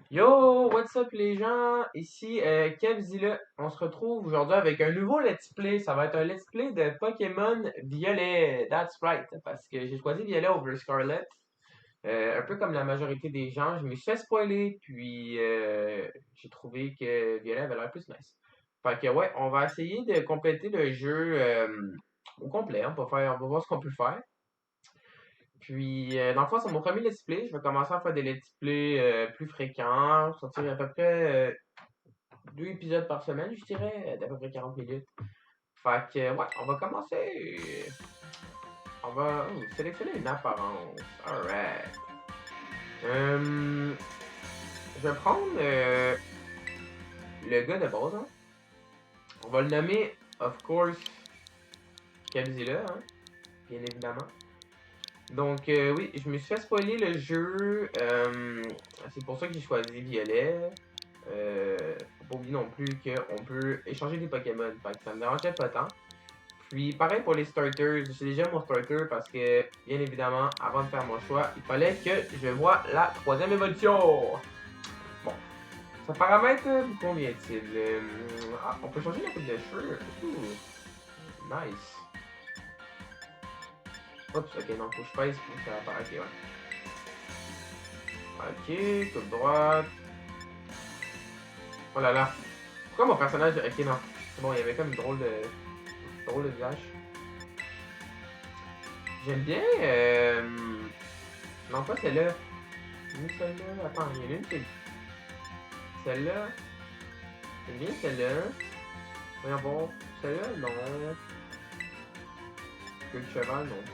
Yo, what's up les gens? Ici Kevzilla. On se retrouve aujourd'hui avec un nouveau let's play. Ça va être un let's play de Pokémon Violet. That's right. Parce que j'ai choisi Violet over Scarlet. Un peu comme la majorité des gens, je me suis fait spoiler, puis j'ai trouvé que Violet avait l'air plus nice. Fait que ouais, on va essayer de compléter le jeu au complet. On va voir ce qu'on peut faire. Puis, dans le fond, c'est mon premier let's play. Je vais commencer à faire des let's play plus fréquents, sortir à peu près 2 épisodes par semaine, je dirais, d'à peu près 40 minutes. Fait que, ouais, on va commencer. On va sélectionner une apparence. Alright. Euh, je vais prendre le gars de base. Hein. On va le nommer, of course, Cabzilla, hein, bien évidemment. Donc, oui, je me suis fait spoiler le jeu. C'est pour ça que j'ai choisi Violet. Faut pas oublier non plus qu'on peut échanger des Pokémon. Fait que ça me dérangeait pas tant. Puis, pareil pour les starters. J'ai déjà mon starter parce que, bien évidemment, avant de faire mon choix, il fallait que je voie la troisième évolution. Bon. Ça paramètre, vous convient-il? On peut changer la coupe de cheveux. Nice. Oups, ok, non, faut que je pèse pour que ça apparaisse. Ok, ouais. Ok, coupe droite. Oh là là. Pourquoi mon personnage. Ok, non. C'est bon, il y avait comme une drôle de visage. J'aime bien. Non, pas celle-là. Ni celle-là. Attends, il y en a une qui est. Celle-là. J'aime bien celle-là. Voyons voir. Celle-là, non. Que le cheval, non plus.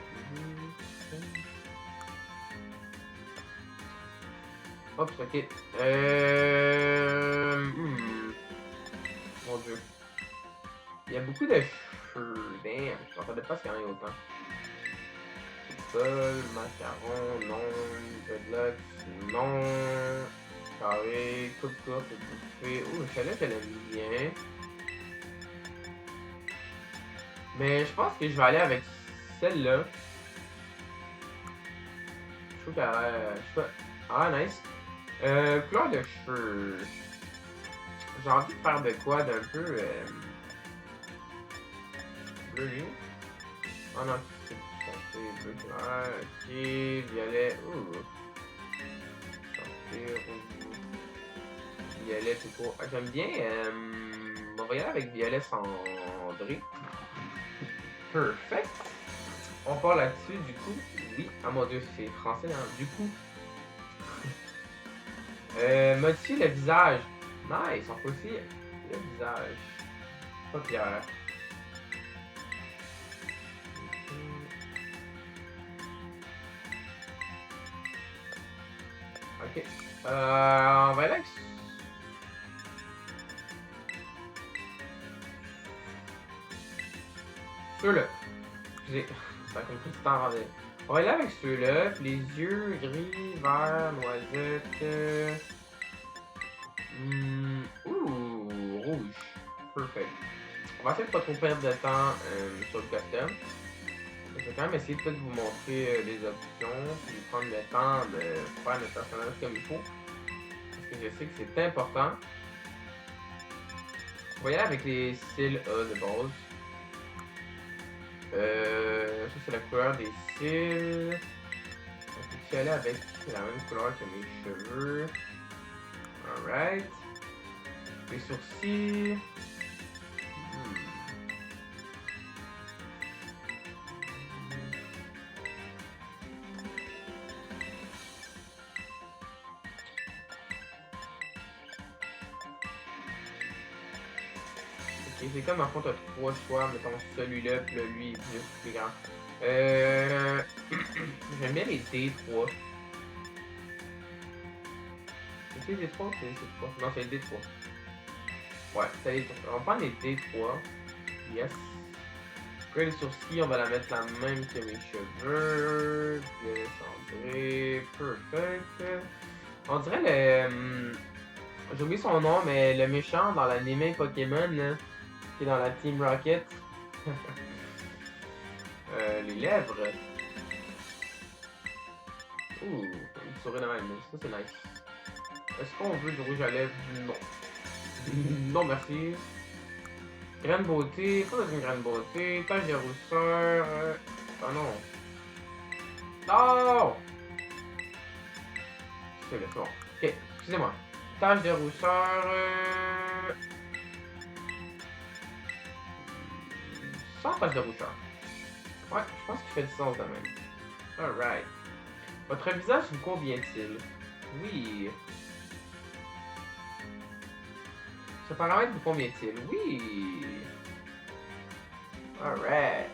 Hop, ok. Mon dieu. Il y a beaucoup de cheveux. Damn. Je m'attendais pas à ce qu'il y en ait autant. Sol, macaron, non. Dreadlocks, non. Carré, coupe courte, coupé. Ouh, celle-là, je l'aime bien. Mais je pense que je vais aller avec celle-là. Je trouve qu'elle a l'air. Ah, nice. Couleur de cheveux. J'ai envie de faire de quoi d'un peu. Bleu nuit. Ah non, c'est foncé, bleu clair. Ok, violet. Ouh. Foncé, rouge. Violet tout court. Ah, j'aime bien. On va y aller avec violet cendré. Perfect. On part là-dessus, du coup. Oui. Ah mon dieu, c'est français, hein. Du coup. Modifier le visage. Nice, on peut aussi le visage. Pas Pierre. Ok. On va aller avec ceux-là. Excusez. Ça a comme tout le temps avant. On va aller avec ceux-là. Les yeux gris, vert, noisette. Ouh, rouge. Perfect. On va essayer de pas trop perdre de temps sur le custom. Je vais quand même essayer de peut-être vous montrer les options, puis prendre le temps de faire le personnage comme il faut. Parce que je sais que c'est important. On va y aller avec les cils A de base. Ça c'est la couleur des cils. On peut y aller avec la même couleur que mes cheveux. Alright. Les sourcils. Ok, c'est comme en fond t'as 3 choix, mettons celui-là, puis là lui est plus grand. J'aime bien les D3. C'est les D3 ou c'est les C3? Non, c'est les D3. Ouais, c'est les D3. On va prendre les D3. Yes. Après les sourcils, on va la mettre la même que mes cheveux. Violet cendré. Perfect. On dirait le. J'ai oublié son nom, mais le méchant dans l'anime Pokémon, là, qui est dans la Team Rocket. Les lèvres. Ouh, une souris de même, ça c'est nice. Est-ce qu'on veut du rouge à lèvres? Non. Non, merci. Graine beauté, pas besoin de graine beauté. Tache de rousseur. Ah non. Non! C'est bon. Ok, excusez-moi. Tache de rousseur. Sans tache de rousseur. Ouais, je pense qu'il fait du sens quand même. Alright. Votre visage vous convient-il? Oui. Ce paramètre vous convient-il? Oui. Alright.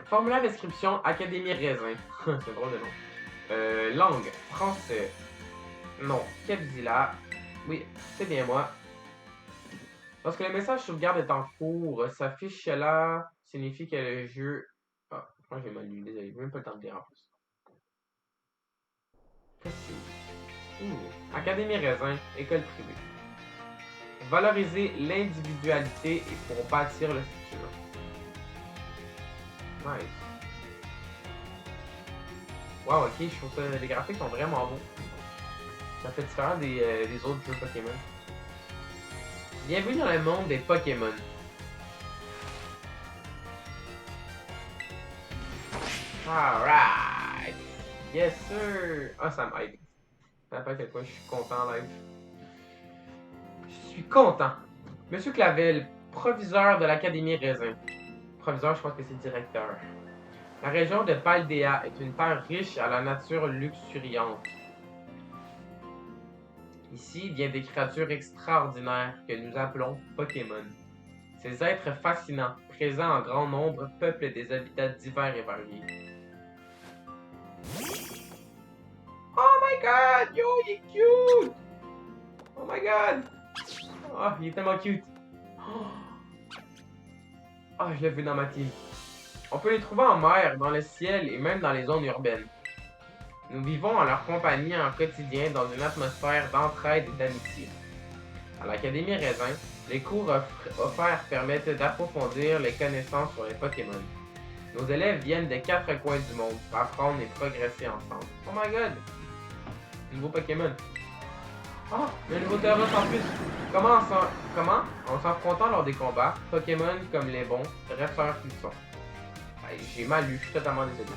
Formulaire description, Académie Raisin. C'est drôle de nom. Langue, français. Non, Kebzilla. Oui, c'est bien moi. Lorsque le message sauvegarde est en cours, s'affiche là, signifie que le jeu... Ah, moi j'ai mal lu, désolé, j'ai même pas le temps de lire en plus. Qu'est-ce que c'est? Académie Raisin, école privée. Valoriser l'individualité et pour bâtir le futur. Nice. Wow, ok, je trouve que les graphiques sont vraiment beaux. Ça fait différent des autres jeux Pokémon. Bienvenue dans le monde des Pokémon. Alright! Yes sir! Ah, ça m'aide. Ça rappelle à quel point je suis content en live. Je suis content. Monsieur Clavel, proviseur de l'Académie Raisin. Proviseur, je pense que c'est directeur. La région de Paldea est une terre riche à la nature luxuriante. Ici viennent des créatures extraordinaires que nous appelons Pokémon. Ces êtres fascinants, présents en grand nombre, peuplent des habitats divers et variés. Oh my god! Yo, il est cute! Oh my god! Oh, il est tellement cute! Oh, je l'ai vu dans ma team. On peut les trouver en mer, dans le ciel et même dans les zones urbaines. Nous vivons en leur compagnie en quotidien dans une atmosphère d'entraide et d'amitié. À l'Académie Raisin, les cours offerts permettent d'approfondir les connaissances sur les Pokémon. Nos élèves viennent des 4 coins du monde pour apprendre et progresser ensemble. Oh my god! Nouveau Pokémon. Oh, un nouveau Tauros en plus. Comment? En s'affrontant lors des combats, Pokémon comme les bons, dresseurs qu'ils sont. J'ai mal lu, je suis totalement désolé.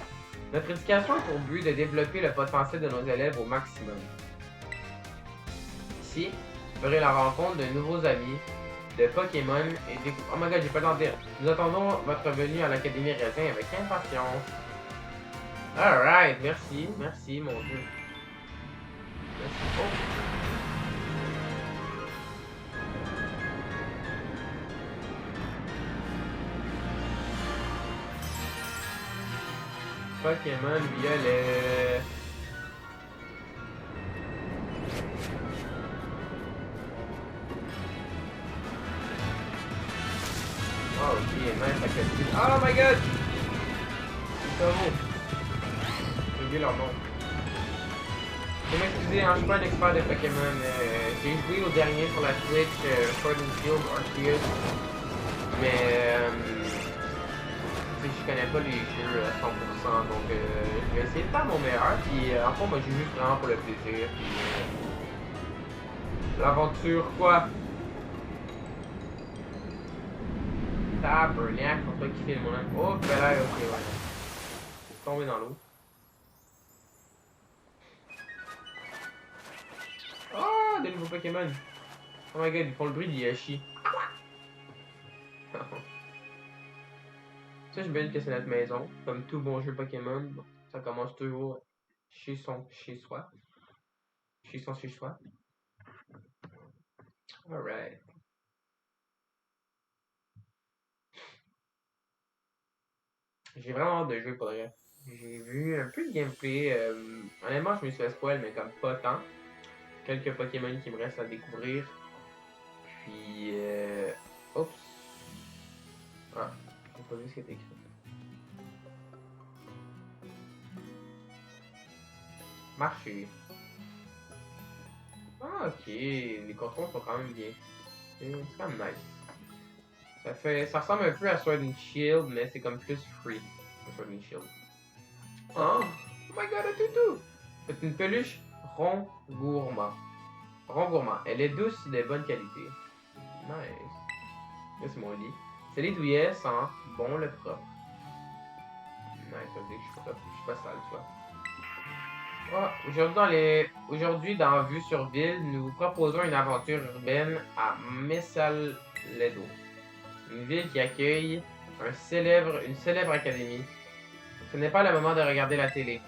Notre éducation a pour but de développer le potentiel de nos élèves au maximum. Ici, vous ferez la rencontre de nouveaux amis, de Pokémon et des... Oh my god, j'ai pas le temps de dire. Nous attendons votre venue à l'Académie Raisin avec impatience. Alright, merci, merci mon dieu. Merci. Oh. Pokémon violet. Oh, ok, nice, la qualité. Oh my god! C'est beau. J'ai oublié leur nom. Je m'excuser, hein, je suis pas un expert de Pokémon. J'ai joué au dernier sur la Switch, Sword and Shield Arceus. Mais je connais pas les jeux à 100%, donc je vais essayer de faire mon meilleur. Puis en fond, moi, j'ai juste vraiment pour le plaisir. Puis l'aventure, quoi? Tabernacle, on peut kiffer le monde. Oh, ben là, ok, ouais. Tomber dans l'eau. Oh, des nouveaux Pokémon. Oh my god, ils font le bruit d'Yoshi. Ça, j'imagine que c'est notre maison. Comme tout bon jeu Pokémon, bon, ça commence toujours chez soi. Chez soi. Alright. J'ai vraiment hâte de jouer pour vrai. J'ai vu un peu de gameplay. Honnêtement, je me suis fait spoil, mais comme pas tant. Quelques Pokémon qui me restent à découvrir. Puis, oups. Ah, j'ai pas vu ce qui était écrit. Marcher. Ah, ok. Les contrôles sont quand même bien. C'est quand même nice. Ça ressemble un peu à Sword and Shield, mais c'est comme plus free. Sword and Shield. Oh! Oh my god, un toutou! C'est une peluche rond gourmand. Rond gourmand. Elle est douce et de bonne qualité. Nice. Là, c'est mon lit. C'est les douillets sent bon le propre. Nice, ça veut dire que je suis propre. Je suis pas sale, tu vois. Aujourd'hui, dans Vue sur Ville, nous vous proposons une aventure urbaine à Mesaledo. Une ville qui accueille une célèbre académie. Ce n'est pas le moment de regarder la télé.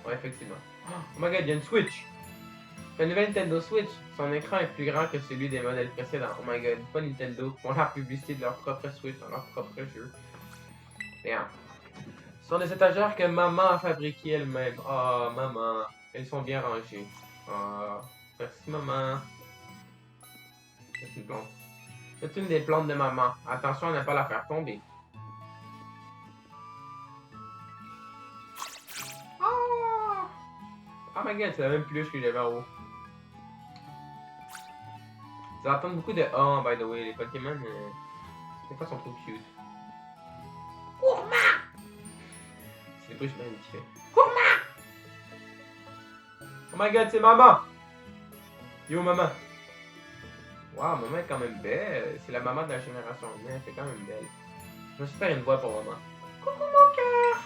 Ouais, effectivement. Oh my god, il y a une Switch! La nouvelle Nintendo Switch, son écran est plus grand que celui des modèles précédents. Oh my god, pas Nintendo qui font la publicité de leur propre Switch dans leur propre jeu. Bien. Ce sont des étagères que maman a fabriquées elle-même. Oh, maman. Elles sont bien rangées. Oh, merci maman. C'est une plante. C'est une des plantes de maman. Attention à ne pas la faire tomber. Oh! Oh my god, c'est la même peluche que j'avais en haut. Ça entend beaucoup de oh, by the way, les Pokémon, des fois, sont trop cute. Gourmand! C'est les bruits que je fais. Gourmand! Oh my god, c'est maman! Yo, maman! Wow, maman est quand même belle. C'est la maman de la génération mien, elle est quand même belle. Je vais faire une voix pour maman. Coucou mon cœur!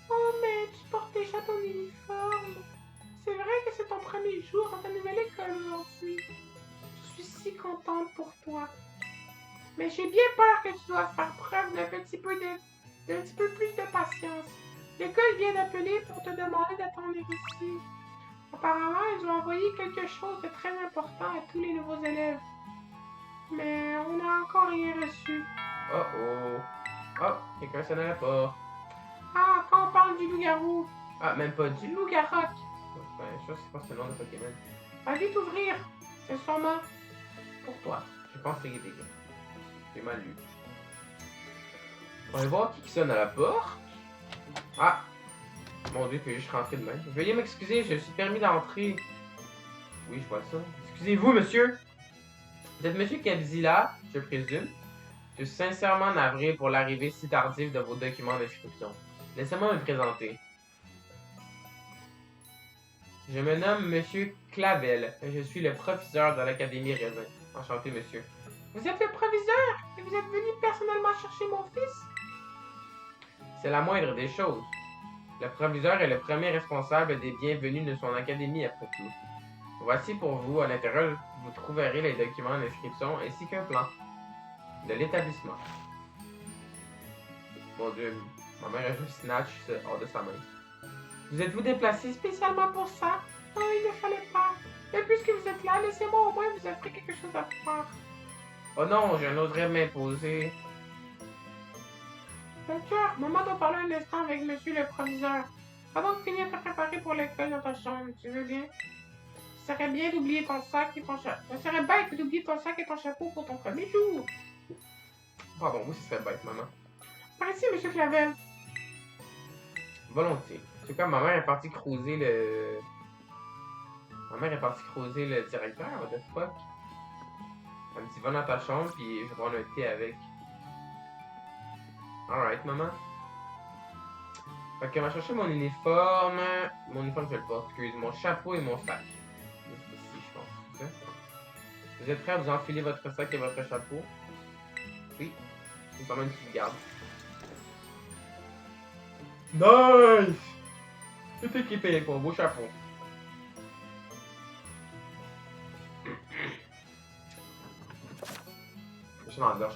Oh, mais tu portes déjà ton uniforme. C'est vrai que c'est ton premier jour à ta nouvelle école aujourd'hui. Je suis si contente pour toi. Mais j'ai bien peur que tu dois faire preuve d'un petit peu plus de patience. L'école vient d'appeler pour te demander d'attendre ici. Apparemment, ils ont envoyé quelque chose de très important à tous les nouveaux élèves. Mais on n'a encore rien reçu. Oh oh. Oh, quelqu'un sonne à la porte. Ah, quand on parle du loup-garou. Ah, même pas du loup-garoc. Ben, je sais pas si c'est le nom de Pokémon. Va vite ouvrir. C'est sûrement pour toi. Je pense que c'est Guédéga. J'ai mal lu. On va voir qui sonne à la porte. Ah! Mon dieu, il faut juste rentrer de même. Veuillez m'excuser, je suis permis d'entrer. Oui, je vois ça. Excusez-vous, monsieur. Vous êtes monsieur Kabzilla, je présume. Je suis sincèrement navré pour l'arrivée si tardive de vos documents d'inscription. Laissez-moi me présenter. Je me nomme monsieur Clavel et je suis le proviseur de l'Académie Raisin. Enchanté, monsieur. Vous êtes le proviseur et vous êtes venu personnellement chercher mon fils? C'est la moindre des choses. Le proviseur est le premier responsable des bienvenus de son académie après tout. Voici pour vous, à l'intérieur, vous trouverez les documents d'inscription ainsi qu'un plan de l'établissement. Mon dieu, ma mère a juste snatch hors de sa main. Vous êtes-vous déplacé spécialement pour ça? Non, il ne fallait pas. Mais puisque vous êtes là, laissez-moi au moins vous offrir quelque chose à faire. Oh non, je n'oserais m'imposer. Docteur, maman doit parler un instant avec monsieur le proviseur. Avant de finir de te préparer pour l'école dans ta chambre, tu veux bien? Ce serait bien d'oublier ton sac et ton chapeau. Ce serait bête d'oublier ton sac et ton chapeau pour ton premier jour. Pardon, oui, ce serait bête, maman. Par ici, monsieur Clavel. Volontiers. C'est comme ma mère est partie creuser le... Ma mère est partie creuser le directeur, what the fuck? Elle me dit, va dans ta chambre, puis je vais prendre un thé avec. Alright, maman. Fait qu'elle va chercher mon uniforme. Mon uniforme, je le porte, excuse. Mon chapeau et mon sac. Ici, je pense. C'est ça? Vous êtes prêts à vous enfiler votre sac et votre chapeau? Oui. C'est sûrement une petite garde. Nice! Tout équipé avec mon beau chapeau. Je suis dans la gorge.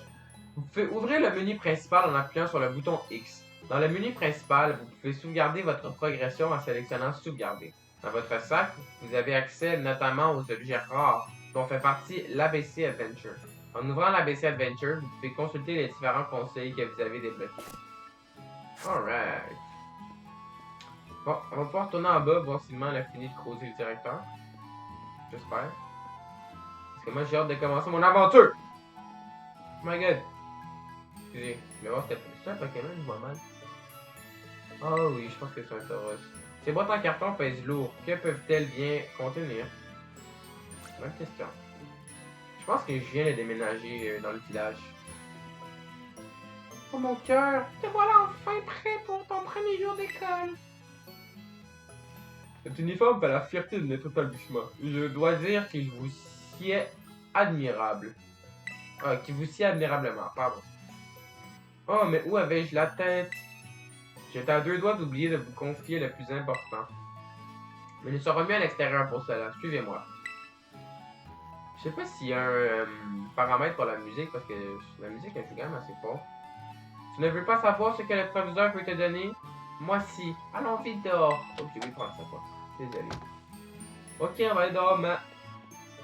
Vous pouvez ouvrir le menu principal en appuyant sur le bouton X. Dans le menu principal, vous pouvez sauvegarder votre progression en sélectionnant Sauvegarder. Dans votre sac, vous avez accès notamment aux objets rares dont fait partie l'ABC Adventure. En ouvrant l'ABC Adventure, vous pouvez consulter les différents conseils que vous avez débloqués. Alright. Bon, on va pouvoir retourner en bas, voir si maman a fini de creuser le directeur. J'espère. Parce que moi j'ai hâte de commencer mon aventure! Oh my god! Excusez, mais voir c'est un Pokémon, je vois mal. Ah oh oui, je pense que c'est un Tauros. Ces boîtes en carton pèsent lourd. Que peuvent-elles bien contenir? Bonne question. Je pense que je viens de déménager dans le village. Oh mon cœur, te voilà enfin prêt pour ton premier jour d'école. Cet uniforme fait la fierté de notre établissement. Je dois dire qu'il vous sied admirable. Ah, qu'il vous sied admirablement, pardon. Oh, mais où avais-je la tête? J'étais à deux doigts d'oublier de vous confier le plus important. Mais nous serons mis à l'extérieur pour cela. Suivez-moi. Je sais pas s'il y a un paramètre pour la musique, parce que la musique, elle joue quand même assez fort. Tu ne veux pas savoir ce que le proviseur peut te donner? Moi si. Allons vite dehors. Ok, je vais prendre ça quoi. Désolé. Ok, on va aller dehors, mais...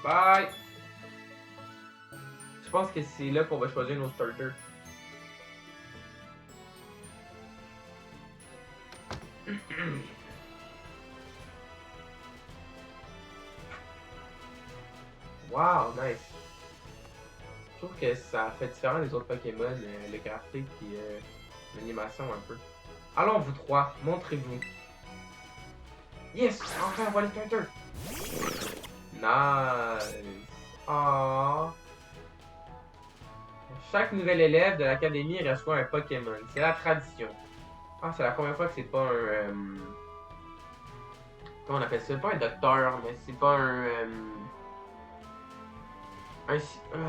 Bye! Je pense que c'est là qu'on va choisir nos starters. Wow, nice. Je trouve que ça fait différent des autres Pokémon, le graphique et l'animation un peu. Allons vous trois, montrez-vous. Yes! Enfin, on voit les starters! Nice! Oh. Chaque nouvel élève de l'académie reçoit un Pokémon. C'est la tradition. Ah, c'est la première fois que c'est pas un... comment on appelle ça? Pas un docteur, mais c'est pas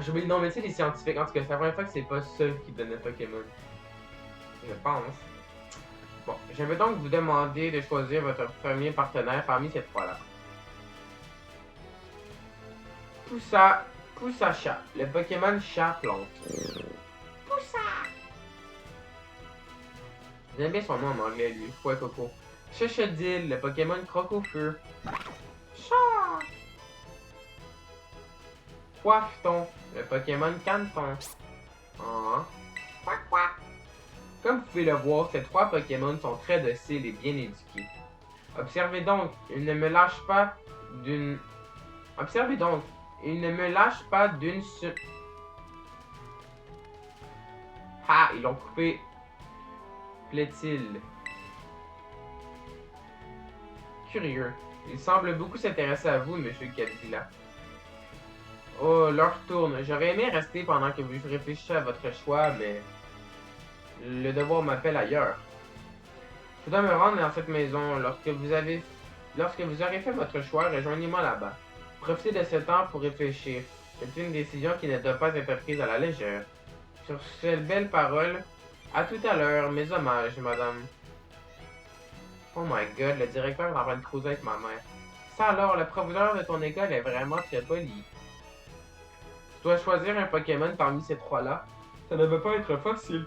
j'ai oublié le nom, mais tu sais, les scientifiques. En tout cas, c'est la première fois que c'est pas ça qui donne le Pokémon. Je pense. Bon, je vais donc vous demander de choisir votre premier partenaire parmi ces trois-là. Poussa Chat, le Pokémon Chat-Plante. Poussa! J'aime bien son nom en anglais, lui. Coco. Chuchadil, le Pokémon Crocofeu. Chat! Coiffeton, le Pokémon Canton. Ah. Quack quack. Comme vous pouvez le voir, ces trois Pokémon sont très dociles et bien éduqués. Observez donc, ils ne me lâchent pas d'une... Observez donc, ils ne me lâchent pas d'une... Ah, ils l'ont coupé. Plaît-il? Curieux. Il semble beaucoup s'intéresser à vous, monsieur Godzilla. Oh, l'heure tourne. J'aurais aimé rester pendant que vous réfléchissez à votre choix, mais... le devoir m'appelle ailleurs. Je dois me rendre dans cette maison. Lorsque vous aurez fait votre choix, rejoignez-moi là-bas. Profitez de ce temps pour réfléchir. C'est une décision qui ne doit pas être prise à la légère. Sur ces belles paroles, à tout à l'heure, mes hommages, madame. Oh my god, le directeur est en train de cruiser avec ma mère. Ça alors, le proviseur de ton école est vraiment très poli. Tu dois choisir un Pokémon parmi ces trois-là. Ça ne va pas être facile.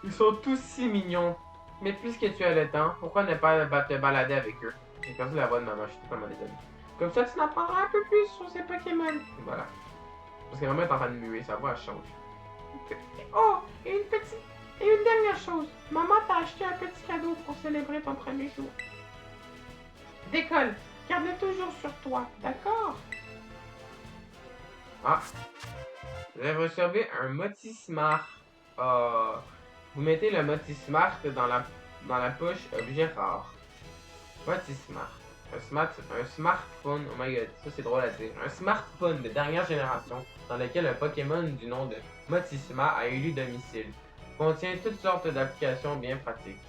Ils sont tous si mignons. Mais puisque tu as le temps, pourquoi ne pas te balader avec eux? J'ai perdu la voix de maman, je suis totalement désolé. Comme ça, tu en apprendras un peu plus sur ces Pokémon. Voilà. Parce que maman est en train de muer, sa voix change. Oh, et une dernière chose. Maman t'a acheté un petit cadeau pour célébrer ton premier jour. Décolle, garde-le toujours sur toi, d'accord? Ah. Vous avez reçu un Motismart. Vous mettez le Motismart dans la poche objet rare. Motismart. Un smartphone, oh my god, ça c'est drôle à dire. Un smartphone de dernière génération dans lequel un Pokémon du nom de Motismart a élu domicile. Contient toutes sortes d'applications bien pratiques.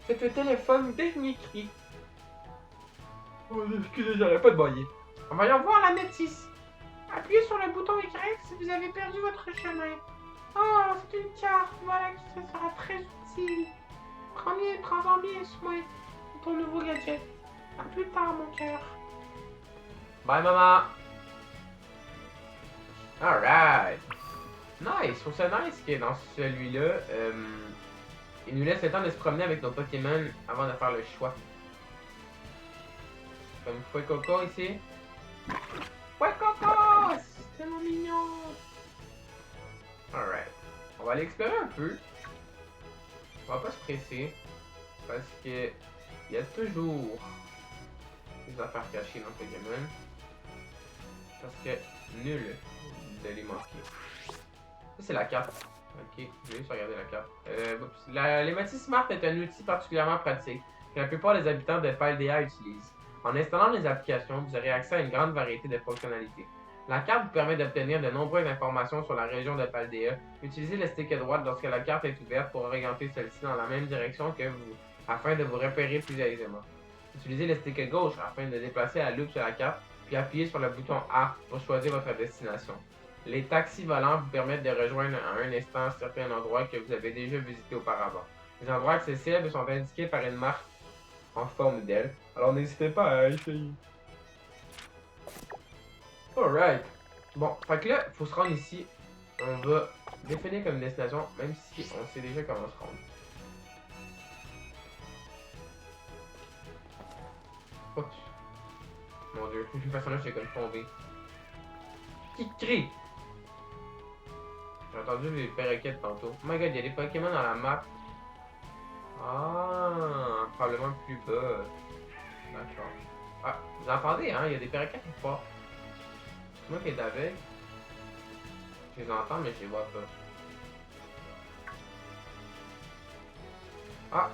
C'est un téléphone dernier cri. Oh, excusez, j'arrête pas de bailler. Voyons voir la notice. Appuyez sur le bouton Y si vous avez perdu votre chemin. Oh, c'est une carte, voilà qui te sera très utile. Prends-en bien soin pour ton nouveau gadget. À plus tard, mon cœur. Bye, maman. Alright. Nice, je trouve ça nice que dans celui-là, il nous laisse le temps de se promener avec nos Pokémon avant de faire le choix. Comme Fuecoco ici. Fuecoco! C'est tellement mignon! Alright. On va aller explorer un peu. On va pas se presser. Parce que il y a toujours des affaires cachées dans Pokémon. Parce que nul de les manquer. Ça c'est la carte. Ok, je vais juste regarder la carte. Les Motismart est un outil particulièrement pratique que la plupart des habitants de Paldea utilisent. En installant les applications, vous aurez accès à une grande variété de fonctionnalités. La carte vous permet d'obtenir de nombreuses informations sur la région de Paldea. Utilisez le stick droite lorsque la carte est ouverte pour orienter celle-ci dans la même direction que vous, afin de vous repérer plus aisément. Utilisez le stick gauche afin de déplacer la loupe sur la carte, puis appuyez sur le bouton A pour choisir votre destination. Les taxis volants vous permettent de rejoindre à un instant certains endroits que vous avez déjà visités auparavant. Les endroits accessibles sont indiqués par une marque en forme d'aile, alors n'hésitez pas à essayer. Alright. Bon, fait que là, il faut se rendre ici. On va définir comme destination, même si on sait déjà comment se rendre. Oups. Mon dieu, le personnage est comme tombé. Qui crie? J'ai entendu les perroquets tantôt. Oh my god, il y a des Pokémon dans la map. Ah, probablement plus bas. D'accord. Ah, vous entendez, hein? Il y a des perroquets qui partent. C'est moi qui est avec. Je les entends, mais je les vois pas. Ah!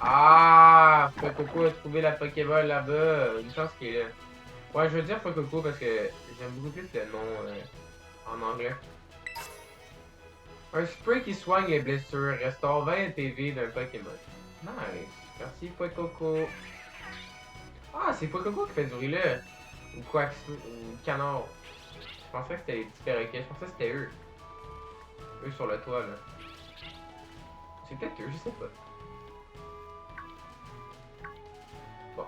Ah! Fuecoco a trouvé la Pokéball là-bas. Une chance qu'il est là. Ouais, je veux dire Fuecoco parce que j'aime beaucoup plus le nom en anglais. Un spray qui soigne les blessures, restaure 20 PV d'un Pokémon. Nice. Merci Fuecoco. Ah, c'est Fuecoco qui fait du bruit là. Ou quoi, ou canard. Je pensais que c'était les petits perroquets. Je pensais que c'était eux. Eux sur le toit là. C'est peut-être eux, je sais pas. Bon.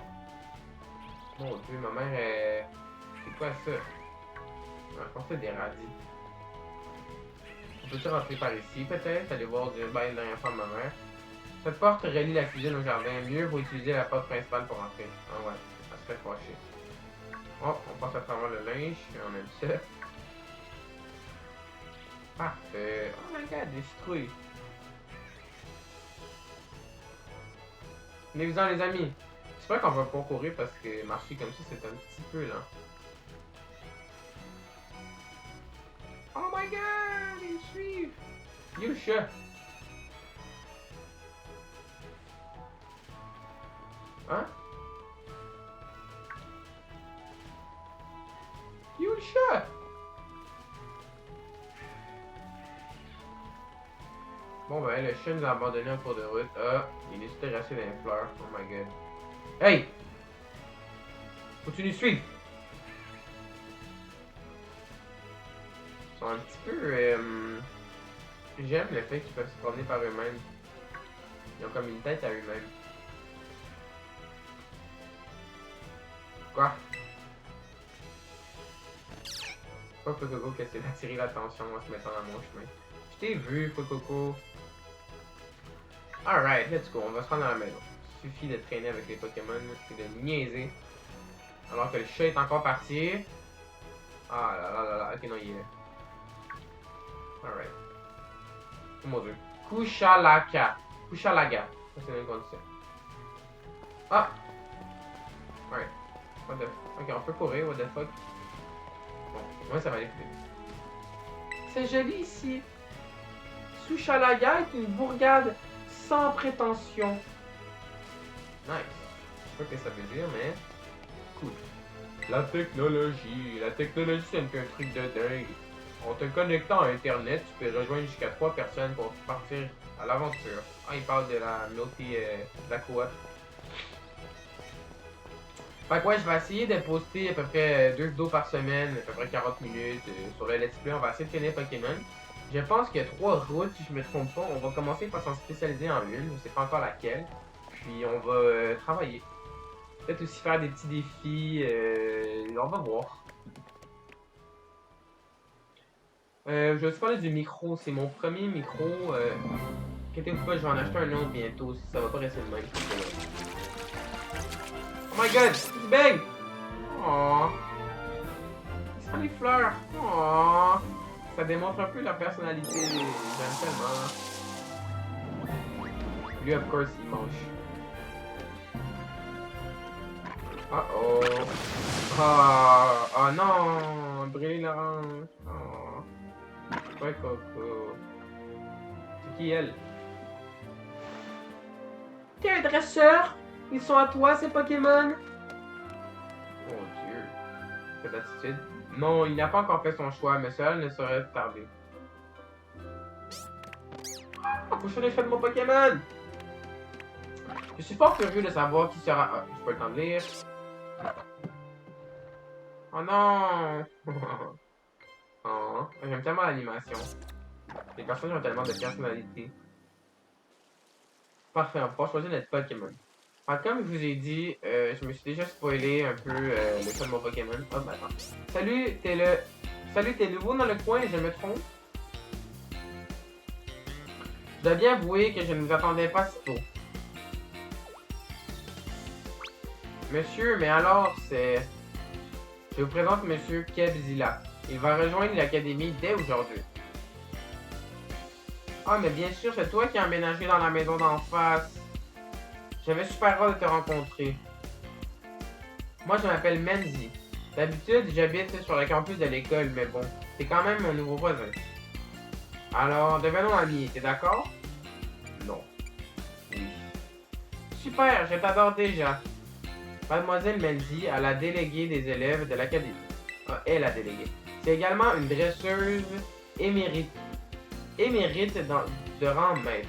Mon dieu, ma mère est... C'est quoi ça? Je pense que c'est des radis. On peut-tu rentrer par ici peut-être? Aller voir du bain de dernière fois de ma mère. Cette porte relie la cuisine au jardin. Mieux vaut utiliser la porte principale pour entrer. Ah ouais, elle se fait fâcher. Oh, on passe à travers le linge. On aime ça. Parfait. Oh my god, des citrouilles. Venez-vous-en les amis. C'est vrai qu'on va pas courir parce que marcher comme ça c'est un petit peu lent. Oh my god, ils me suivent. You chat. Hein? You le chat. Bon ben, le chien nous a abandonné en cours de route. Ah, il est terrassé dans les fleurs. Oh my god. Hey! Faut-tu nous suivre? Ils sont un petit peu... J'aime le fait qu'ils peuvent se promener par eux-mêmes. Ils ont comme une tête à eux-mêmes. Quoi? Pas Fuecoco qui essaie d'attirer l'attention en se mettant dans mon chemin. Je t'ai vu, Fuecoco. Alright, let's go, on va se rendre à la maison. Il suffit de traîner avec les Pokémon et de niaiser. Alors que le chat est encore parti. Ah là là là là, ok non il est là. Alright. Oh mon dieu. Kushalaga. Kushalaga. Ça c'est même qu'on dit ça. Ah! Alright. What the... Ok, on peut courir, what the fuck. Bon, moi ça va aller plus vite. C'est joli ici. Kushalaga est une bourgade sans prétention. Nice. Je sais pas ce que ça veut dire, mais... Cool. La technologie c'est un truc de dingue. En te connectant à internet, tu peux rejoindre jusqu'à 3 personnes pour partir à l'aventure. Ah, il parle de la la coop. Fait que ouais, je vais essayer de poster à peu près 2 vidéos par semaine, à peu près 40 minutes sur le let's play. On va essayer de finir Pokémon. Je pense qu'il y a 3 routes, si je me trompe pas. On va commencer par s'en spécialiser en une, je sais pas encore laquelle. Puis on va travailler. Peut-être aussi faire des petits défis, on va voir. Je vais aussi parler du micro, c'est mon premier micro. Inquiétez-vous pas, je vais en acheter un autre bientôt si ça va pas rester le même. Oh my god, il bang! Oh, il sent les fleurs. Oh, ça démontre un peu la personnalité. J'aime tellement. Lui, of course, il mange. Oh. Oh non, brûler l'orange. Oh. Ouais, Coco. C'est qui elle? T'es un dresseur? Ils sont à toi, ces Pokémon? Oh Dieu. Cette attitude. Non, il n'a pas encore fait son choix, mais cela ne saurait tarder. Ah, faut que je fasse les choix de mon Pokémon! Je suis fort curieux de savoir qui sera... Ah, j'ai pas le temps de lire. Oh non! Oh, j'aime tellement l'animation. Les personnages ont tellement de personnalité. Parfait, on va pouvoir choisir notre Pokémon. Alors, comme je vous ai dit, je me suis déjà spoilé un peu le choix de mon Pokémon. Hop, attends. Salut, t'es nouveau dans le coin, je me trompe? Je dois bien avouer que je ne vous attendais pas si tôt. Monsieur, mais alors, c'est... Je vous présente Monsieur Kebzilla. Il va rejoindre l'académie dès aujourd'hui. Ah, mais bien sûr, c'est toi qui as emménagé dans la maison d'en face. J'avais super hâte de te rencontrer. Moi, je m'appelle Menzi. D'habitude, j'habite sur le campus de l'école, mais bon, c'est quand même mon nouveau voisin. Alors, devenons amis, t'es d'accord? Non. Oui. Super, je t'adore déjà. Mademoiselle Menzi a la déléguée des élèves de l'académie. Ah, est la déléguée. C'est également une dresseuse émérite. De rang maître.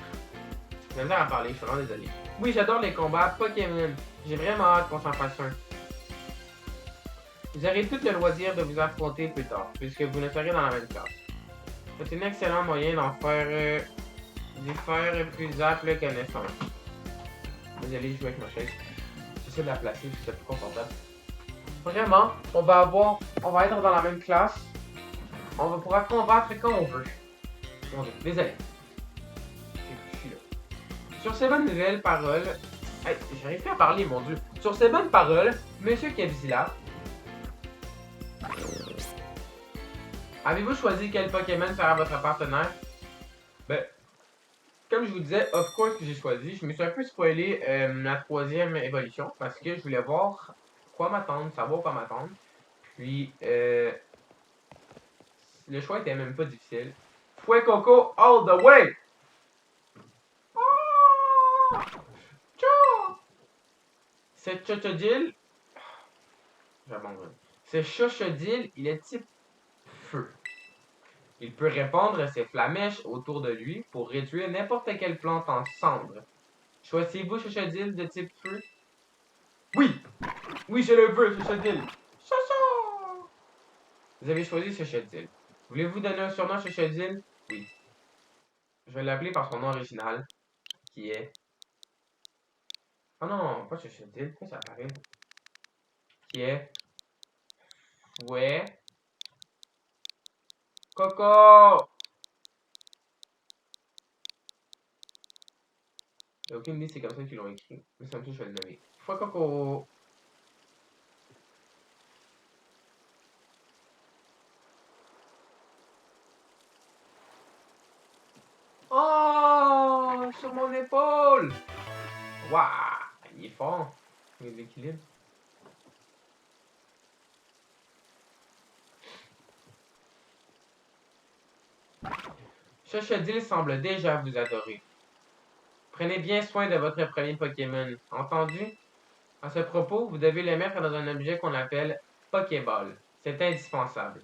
J'ai misère à parler, je suis vraiment désolé. Oui, j'adore les combats Pokémon. J'ai vraiment hâte qu'on s'en fasse un. Vous aurez tout le loisir de vous affronter plus tard, puisque vous ne serez dans la même classe. C'est un excellent moyen d'y faire plus ample connaissance. Désolé, je joue avec ma chaise. J'essaie de la placer, c'est plus confortable. Vraiment, on va être dans la même classe. On va pouvoir combattre quand on veut. Mon Dieu, désolé. Je suis là. Sur ces bonnes nouvelles paroles... Hey, j'arrive plus à parler, mon Dieu. Sur ces bonnes paroles, Monsieur Kebzilla, avez-vous choisi quel Pokémon sera votre partenaire? Ben, comme je vous disais, of course que j'ai choisi. Je me suis un peu spoilé la troisième évolution parce que je voulais voir quoi m'attendre, savoir quoi m'attendre. Puis, le choix était même pas difficile. Fouet Coco all the way! Oh! C'est Chochodile. J'abandonne. C'est Chochodile, il est type feu. Il peut répandre ses flamèches autour de lui pour réduire n'importe quelle plante en cendres. Choisissez-vous Chochodile de type feu? Oui! Oui, je le veux, Chochodile! Chacha! Vous avez choisi Chochodile. Voulez-vous donner un surnom à Chochodile? Oui. Je vais l'appeler par son nom original, qui est... Oh non, pas Chochodile, pourquoi ça apparaît? Qui est... Ouais. Coco! J'ai aucune idée, c'est comme ça qu'ils l'ont écrit. Mais ça me touche, je vais le nommer. Fouet Coco! Oh! Sur mon épaule! Waouh! Il est fort. Il y a de l'équilibre. Chochodile semble déjà vous adorer. Prenez bien soin de votre premier Pokémon. Entendu? À ce propos, vous devez le mettre dans un objet qu'on appelle Pokéball. C'est indispensable.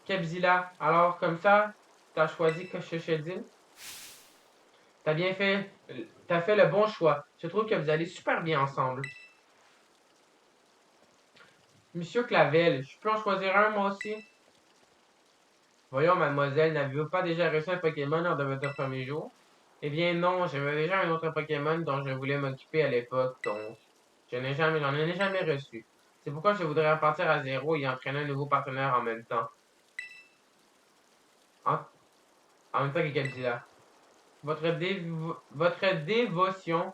Kebzilla, alors comme ça, t'as choisi Chochodile? T'as bien fait. T'as fait le bon choix. Je trouve que vous allez super bien ensemble. Monsieur Clavel, je peux en choisir un moi aussi? Voyons, mademoiselle, n'avez-vous pas déjà reçu un Pokémon lors de votre premier jour? Eh bien non, j'avais déjà un autre Pokémon dont je voulais m'occuper à l'époque, donc j'en ai jamais reçu. C'est pourquoi je voudrais repartir à zéro et entraîner un nouveau partenaire en même temps. En, en même temps que Godzilla. Votre dévotion...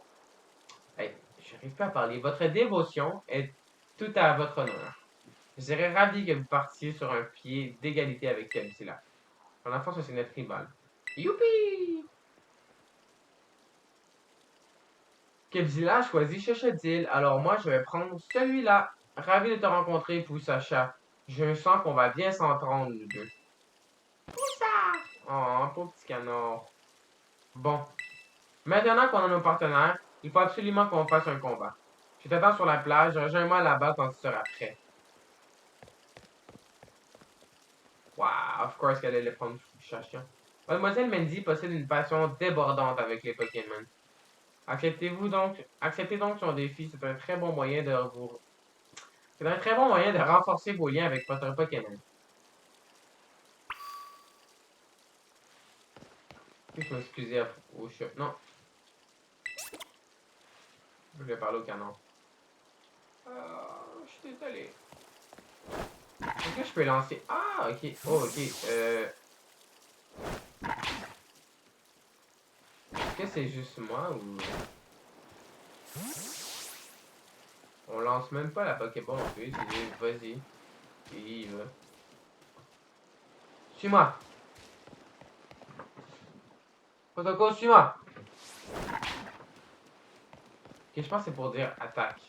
Hey, j'arrive pas à parler. Votre dévotion est tout à votre honneur. Je serais ravi que vous partiez sur un pied d'égalité avec Godzilla. En enfant, c'est notre rival. Youpi! Godzilla a choisi Chochodile, alors moi je vais prendre celui-là. Ravi de te rencontrer, Poussacha. Je sens qu'on va bien s'entendre, nous deux. Poussa! Oh, pauvre petit canard. Bon. Maintenant qu'on a nos partenaires, il faut absolument qu'on fasse un combat. Je t'attends sur la plage, rejoins-moi là-bas quand tu seras prêt. Wow, of course qu'elle allait prendre Chacha. Mademoiselle Mandy possède une passion débordante avec les Pokémon. Acceptez donc son défi, c'est un très bon moyen de renforcer vos liens avec votre Pokémon. Je m'excuser au chat. Non, je vais parler au canon. Je suis désolé. Est-ce que je peux lancer? Ah, ok. Oh, ok. Est-ce que c'est juste moi ou... On lance même pas la Pokéball en plus. Vas-y. Il y va. Suis-moi. Protocole, suis-moi. Ok, je pense que c'est pour dire attaque.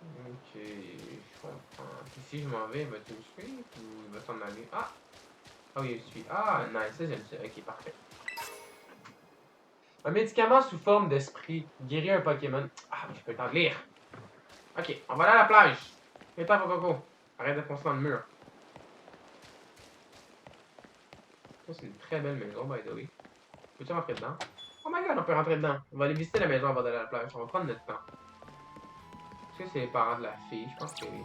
Ok, je comprends. Puis si je m'en vais, vas-tu me suivre ou il va s'en aller? Ah! Ah oui, il me suit. Ah, nice, ça j'aime ça. Ok, parfait. Un médicament sous forme d'esprit guérit un Pokémon. Ah, je peux t'en lire. Ok, on va aller à la plage. Viens-t'en, Coco. Arrête de foncer dans le mur. Ça, c'est une très belle maison, by the way. Peux-tu rentrer dedans? Oh my god, on peut rentrer dedans. On va aller visiter la maison avant d'aller à la plage. On va prendre notre temps. Est-ce que c'est les parents de la fille? Je pense que oui.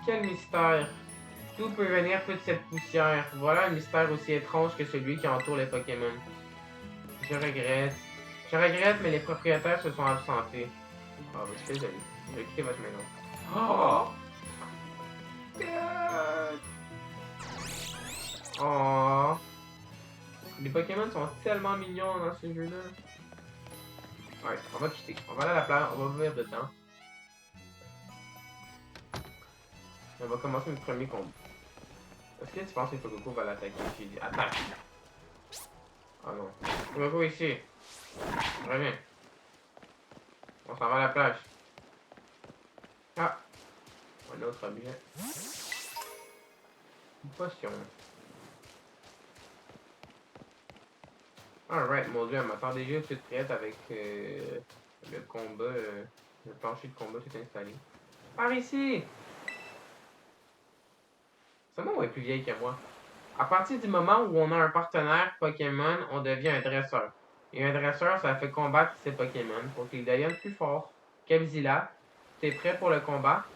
Quel mystère! D'où peut venir toute cette poussière? Voilà un mystère aussi étrange que celui qui entoure les Pokémon. Je regrette. Je regrette, mais les propriétaires se sont absentés. Ah, bah, je suis désolé. Je vais quitter votre maison. Oh! Oh! Les Pokémon sont tellement mignons dans ce jeu-là. Ouais, on va quitter. On va aller à la plage, on va ouvrir dedans. On va commencer notre premier combat. Est-ce que tu penses que Fuecoco va l'attaquer? J'ai dit attaque! Oh non. Fuecoco ici! Reviens. On s'en va à la plage. Ah! Un autre objet. Une potion. Alright, mon dieu, elle m'attend déjà toute prête avec le combat. Le plancher de combat s'est installé. Par ici! C'est moi ou elle est plus vieille que moi? À partir du moment où on a un partenaire Pokémon, on devient un dresseur. Et un dresseur, ça fait combattre ses Pokémon pour qu'ils deviennent plus forts. Kebzilla, t'es prêt pour le combat?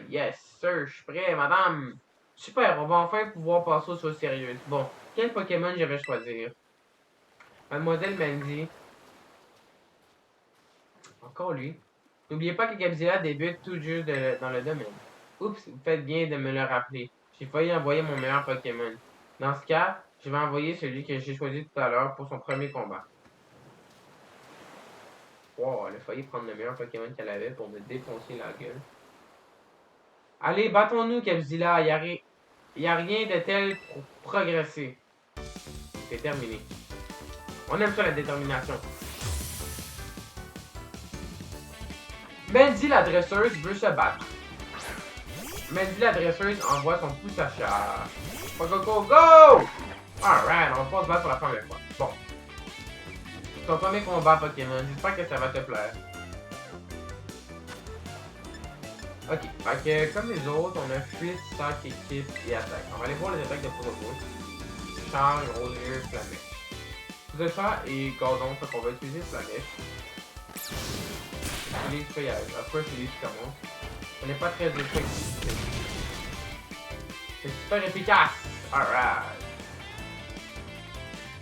Yes, sir, je suis prêt, madame! Super, on va enfin pouvoir passer aux choses sérieuses. Bon, quel Pokémon je vais choisir? Mademoiselle Mandy. Encore lui. N'oubliez pas que Kebzilla débute tout juste dans le domaine. Oups, vous faites bien de me le rappeler. J'ai failli envoyer mon meilleur Pokémon. Dans ce cas, je vais envoyer celui que j'ai choisi tout à l'heure pour son premier combat. Wow, elle a failli prendre le meilleur Pokémon qu'elle avait pour me défoncer la gueule. Allez, battons-nous, Kebzilla. Y a rien de tel pour progresser. C'est terminé. On aime ça, la détermination. Mandy, la dresseuse, veut se battre. Mandy, la dresseuse, envoie son pouce à chat. Go, go! Alright, on va pas se battre pour la première fois. Bon. Ton premier combat Pokémon, j'espère que ça va te plaire. Ok, fait que comme les autres, on a fuite, sac, équipe et attaque. On va aller voir les attaques de Fuecoco. Char, gros yeux, flamèche. Tout ça et gazon, fait qu'on va utiliser flamèche. Utilise feuillage. Après, utilise comment? On n'est pas très effectif. C'est super efficace! Alright!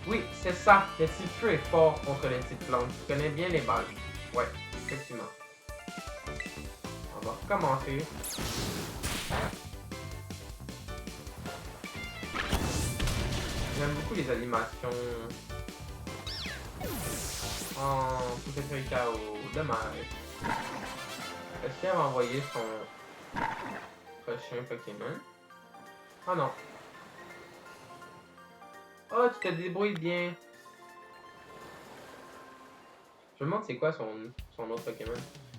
Oui, c'est ça. Le type feu est fort contre le type plante. Tu connais bien les bases. Ouais, effectivement. On va recommencer. J'aime beaucoup les animations. Oh, tout est fait KO. Dommage. Est-ce qu'elle va envoyer son prochain Pokémon? Oh non. Oh, tu te débrouilles bien. Je me demande c'est quoi son autre Pokémon.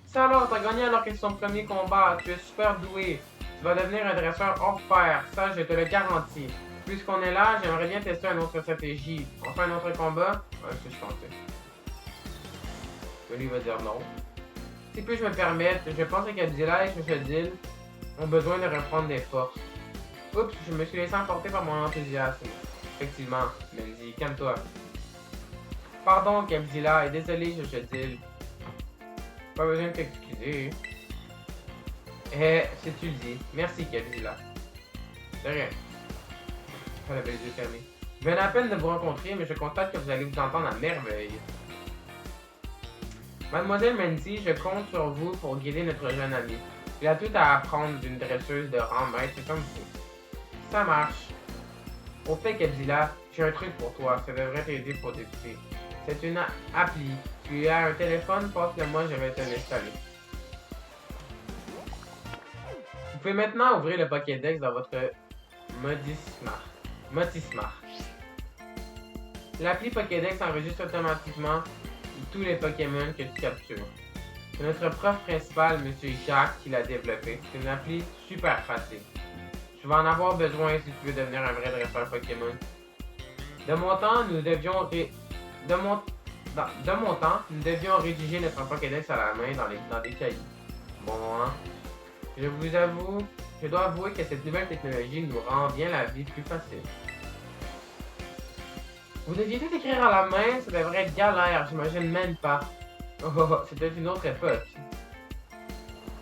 Ça alors, t'as gagné alors que c'est son premier combat. Tu es super doué. Tu vas devenir un dresseur hors pair. Ça, je te le garantis. Puisqu'on est là, j'aimerais bien tester une autre stratégie. On fait un autre combat? Ouais, c'est ce que je pensais. Mais lui va dire non. Si puis je me permettre, je pense que Kebzilla et Chochodile ont besoin de reprendre des forces. Oups, je me suis laissé emporter par mon enthousiasme. Effectivement, Mandy, calme-toi. Pardon, Capzilla, et désolé, Chochodile. Pas besoin de t'excuser. Si tu le dis. Merci, Capzilla. De rien. Elle avait les yeux fermés. Je viens à peine de vous rencontrer, mais je constate que vous allez vous entendre à merveille. Mademoiselle Mandy, je compte sur vous pour guider notre jeune ami. Il a tout à apprendre d'une dresseuse de rang maître comme vous. Ça marche. Au fait, Capzilla, j'ai un truc pour toi. Ça devrait t'aider pour débuter. C'est une appli. Tu as un téléphone, passe-le-moi, je vais te l'installer. Vous pouvez maintenant ouvrir le Pokédex dans votre Motismart. L'appli Pokédex enregistre automatiquement tous les Pokémon que tu captures. C'est notre prof principal, M. Jacques, qui l'a développé. C'est une appli super facile. Tu vas en avoir besoin si tu veux devenir un vrai dresseur Pokémon. De mon temps, nous devions rédiger notre Pokédex à la main dans des cahiers. Bon, hein? Je dois avouer que cette nouvelle technologie nous rend bien la vie plus facile. Vous deviez tout écrire à la main, ça devrait être galère, j'imagine même pas. Oh, c'était une autre époque.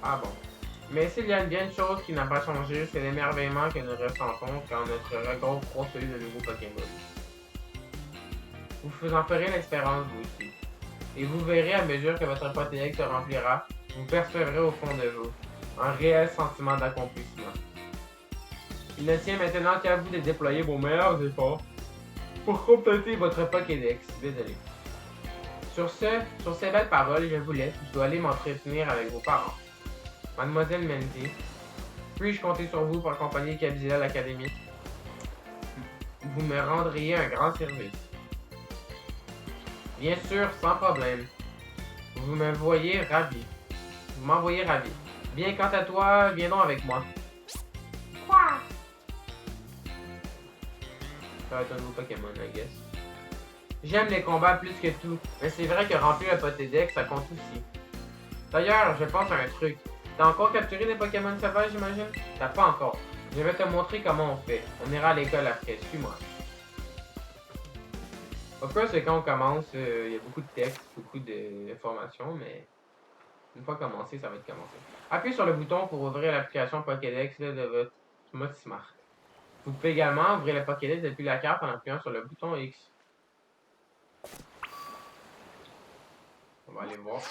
Ah bon. Mais s'il y a une bien chose qui n'a pas changé, c'est l'émerveillement que nous ressentons quand notre regard croise celui de nouveaux Pokémon. Vous en ferez l'expérience vous aussi. Et vous verrez à mesure que votre Pokédex se remplira, vous percevrez au fond de vous un réel sentiment d'accomplissement. Il ne tient maintenant qu'à vous de déployer vos meilleurs efforts pour compléter votre Pokédex. Désolé. Sur ces belles paroles, je vous laisse. Je dois aller m'entretenir avec vos parents. Mademoiselle Mandy, puis-je compter sur vous pour accompagner Capzilla à l'académie? Vous me rendriez un grand service. Bien sûr, sans problème. Vous m'envoyez ravi. Bien, quant à toi, viens donc avec moi. Quoi? Ça va être un nouveau Pokémon, I guess. J'aime les combats plus que tout, mais c'est vrai que remplir le Pokédex, ça compte aussi. D'ailleurs, je pense à un truc. T'as encore capturé des Pokémon sauvages, j'imagine? T'as pas encore. Je vais te montrer comment on fait. On ira à l'école après, suis-moi. Of course, quand on commence, il y a beaucoup de texte, beaucoup d'informations, mais une fois commencé, ça va être commencé. Appuyez sur le bouton pour ouvrir l'application Pokédex de votre Motismart. Vous pouvez également ouvrir le Pokédex depuis la carte en appuyant sur le bouton X. On va aller voir.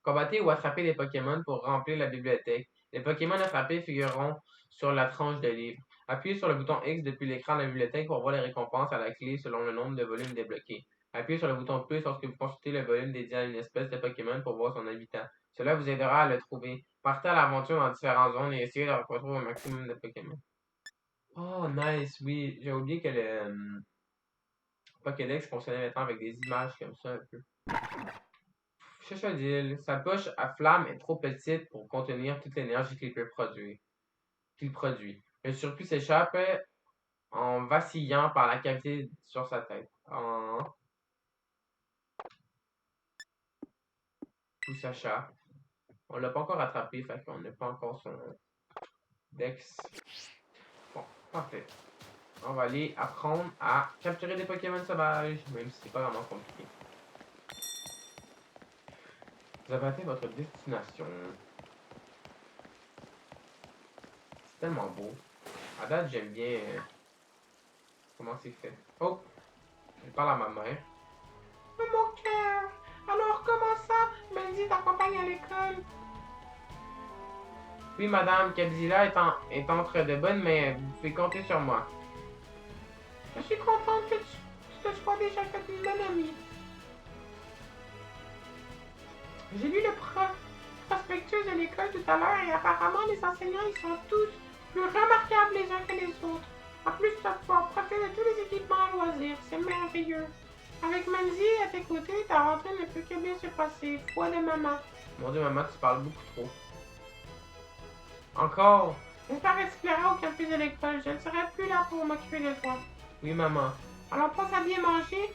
Combattez ou attrapez des Pokémon pour remplir la bibliothèque. Les Pokémon attrapés figureront sur la tranche de livre. Appuyez sur le bouton X depuis l'écran de la bibliothèque pour voir les récompenses à la clé selon le nombre de volumes débloqués. Appuyez sur le bouton plus lorsque vous consultez le volume dédié à une espèce de Pokémon pour voir son habitat. Cela vous aidera à le trouver. Partez à l'aventure dans différentes zones et essayez de retrouver un maximum de Pokémon. Oh, nice, oui. J'ai oublié que le Pokédex fonctionnait maintenant avec des images comme ça un peu. Chochodile, sa poche à flamme est trop petite pour contenir toute l'énergie qu'il produit. Le surplus s'échappe en vacillant par la cavité sur sa tête. Tout s'échappe. On l'a pas encore attrapé, fait qu'on n'a pas encore son Dex. Bon, parfait. On va aller apprendre à capturer des Pokémon sauvages, même si c'est pas vraiment compliqué. Vous avez atteint votre destination. C'est tellement beau. À date, j'aime bien comment c'est fait. Oh! Je parle à ma mère. Mon cœur! Alors comment ça? Mandy t'accompagne à l'école? Oui, madame, Capzilla est entre de bonnes mains. Vous pouvez compter sur moi. Je suis contente que tu te sois déjà fait une bonne amie. J'ai lu le prospectus de l'école tout à l'heure et apparemment les enseignants ils sont tous plus remarquables les uns que les autres. En plus, tu vas pouvoir profiter de tous les équipements à loisirs. C'est merveilleux. Avec Mandy à tes côtés, ta rentrée ne peut que bien se passer. Foi de maman. Mon Dieu, maman, tu parles beaucoup trop. Encore. J'espère que tu plairas au campus de l'école. Je ne serai plus là pour m'occuper de toi. Oui, maman. Alors pense à bien manger.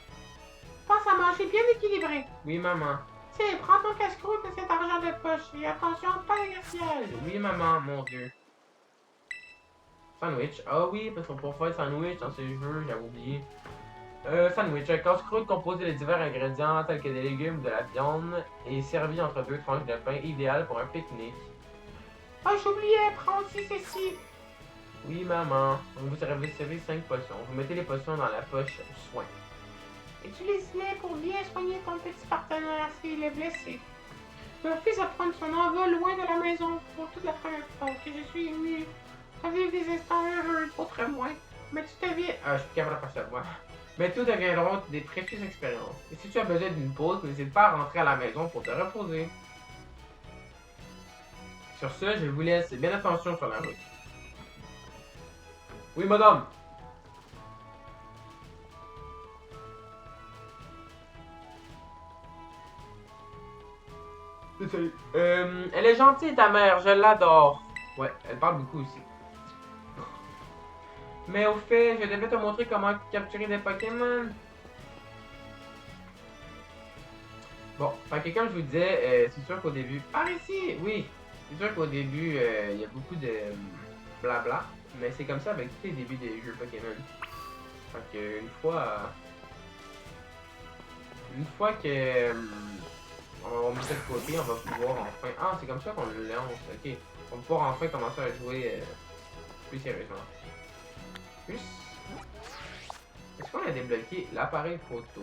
Pense à manger bien équilibré. Oui, maman. Tiens, prends ton casse-croûte de cet argent de poche. Et attention, pas de gaspillage. Oui, maman, mon Dieu. Sandwich. Ah oui, parce qu'on peut faire sandwich dans ces jeux, j'avais oublié. Sandwich. Un casse-croûte composé de divers ingrédients tels que des légumes ou de la viande et servi entre deux tranches de pain, idéal pour un pique-nique. Ah, j'oubliais, prends aussi ceci. Oui, maman. Donc vous servez 5 potions. Vous mettez les potions dans la poche soin. Utilise-les pour bien soigner ton petit partenaire s'il est blessé. Mon fils va prendre son envol loin de la maison pour toute la première fois que je suis ému. Revivre des instants heureux, autre moins. Mais tu deviens... Ah, je suis capable de faire ça, moi. Mais tout deviendront des précieuses expériences. Et si tu as besoin d'une pause, n'hésite pas à rentrer à la maison pour te reposer. Sur ce, je vous laisse. Bien attention sur la route. Oui, madame. Salut. Elle est gentille, ta mère. Je l'adore. Ouais, elle parle beaucoup aussi. Mais au fait, je devais te montrer comment capturer des Pokémon. Bon, fait que comme je vous disais, c'est sûr qu'au début... Par ici! Oui! C'est sûr qu'au début, il y a beaucoup de blabla. Mais c'est comme ça avec tous les débuts des jeux Pokémon. Fait que une fois... Une fois que... on va mettre ça de côté, on va pouvoir enfin... Ah, c'est comme ça qu'on le lance, ok. On va pouvoir enfin commencer à jouer plus sérieusement. Plus... Est-ce qu'on a débloqué l'appareil photo?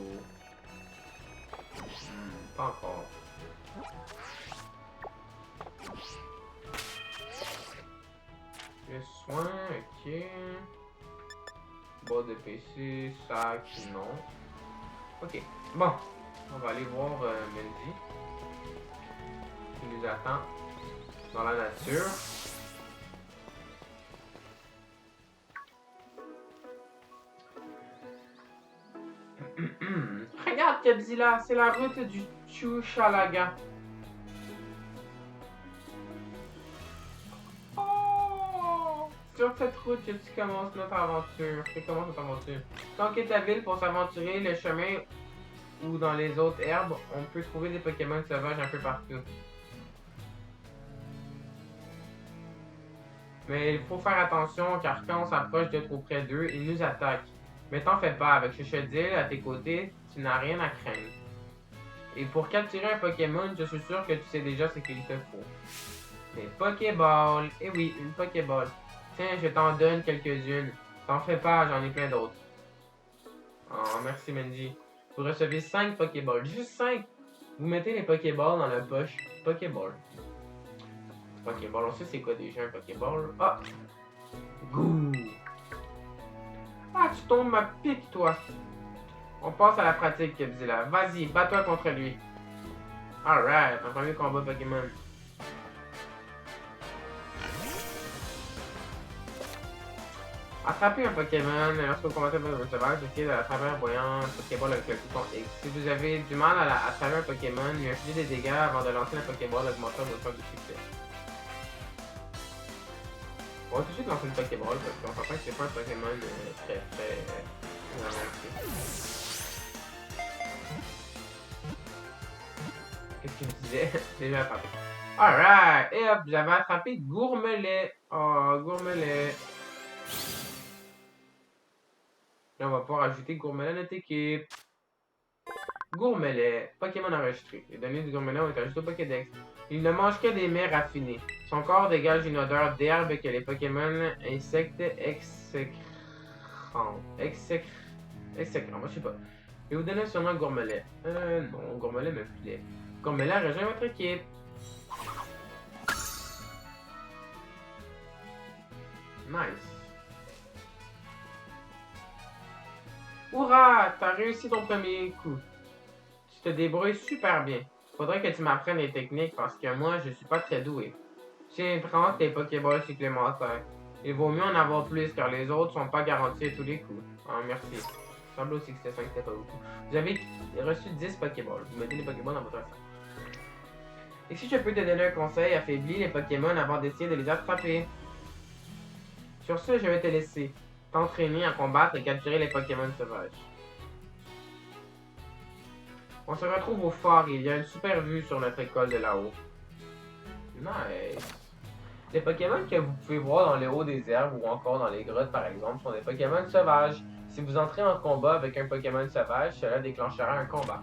Pas encore. Le soin, ok. Bas de PC, sac, non. Ok, bon. On va aller voir Mendy. Qui nous attend dans la nature. Regarde, Kebzilla, c'est la route du Chuchalaga. Oh! Sur cette route que tu commences notre aventure. Que commence notre aventure. Conquête la ville pour s'aventurer le chemin ou dans les autres herbes, on peut trouver des Pokémon sauvages un peu partout. Mais il faut faire attention car quand on s'approche de trop près d'eux, ils nous attaquent. Mais t'en fais pas, avec Chuchadil à tes côtés, tu n'as rien à craindre. Et pour capturer un Pokémon, je suis sûr que tu sais déjà ce qu'il te faut. Des Pokéballs. Eh oui, une Pokéball. Tiens, je t'en donne quelques-unes. T'en fais pas, j'en ai plein d'autres. Oh, merci Mendy. Vous recevez 5 Pokéballs. Juste 5. Vous mettez les Pokéballs dans la poche. Pokéball. Pokéball, on sait c'est quoi déjà un Pokéball. Ah! Gouh! Ah, tu tombes ma pique, toi. On passe à la pratique, Kebzilla. Vas-y, bats-toi contre lui. Alright, un premier combat Pokémon. Attraper un Pokémon lorsque vous combattez un Pokémon sauvage, essayez de l'attraper en voyant un Pokéball avec le bouton X. Si vous avez du mal à attraper un Pokémon, lui infligez des dégâts avant de lancer la Pokéball augmentant vos chances de succès. On va tout de suite lancer le Pokéball parce qu'on s'entend que c'est pas un Pokémon très avancé. Qu'est-ce qu'il me disait? Déjà attrapé. Alright! Et hop, j'avais attrapé Gourmelet. Oh, Gourmelet. Là, on va pouvoir ajouter Gourmelet à notre équipe. Gourmelet, Pokémon enregistré. Les données du Gourmelet ont été ajoutées au Pokédex. Il ne mange que des mets raffinés. Son corps dégage une odeur d'herbe que les Pokémon insectes exécrant. Moi je sais pas. Et vous donnez sûrement Gourmelet. Non, Gourmelet me plaît. Gourmelet rejoint votre équipe. Nice. Hurrah! T'as réussi ton premier coup. Tu te débrouilles super bien. Faudrait que tu m'apprennes les techniques parce que moi, je suis pas très doué. Tiens, prends tes Pokéballs supplémentaires. Il vaut mieux en avoir plus car les autres sont pas garantis à tous les coups. Ah, merci. Il semble aussi que c'était 5, c'était pas beaucoup. Vous avez reçu 10 Pokéballs. Vous mettez les Pokéballs dans votre sac. Et si je peux te donner un conseil, affaiblis les Pokémon avant d'essayer de les attraper. Sur ce, je vais te laisser t'entraîner à combattre et capturer les Pokémon sauvages. On se retrouve au phare et il y a une super vue sur notre école de là-haut. Nice. Les Pokémon que vous pouvez voir dans le haut des herbes ou encore dans les grottes par exemple sont des Pokémon sauvages. Si vous entrez en combat avec un Pokémon sauvage, cela déclenchera un combat.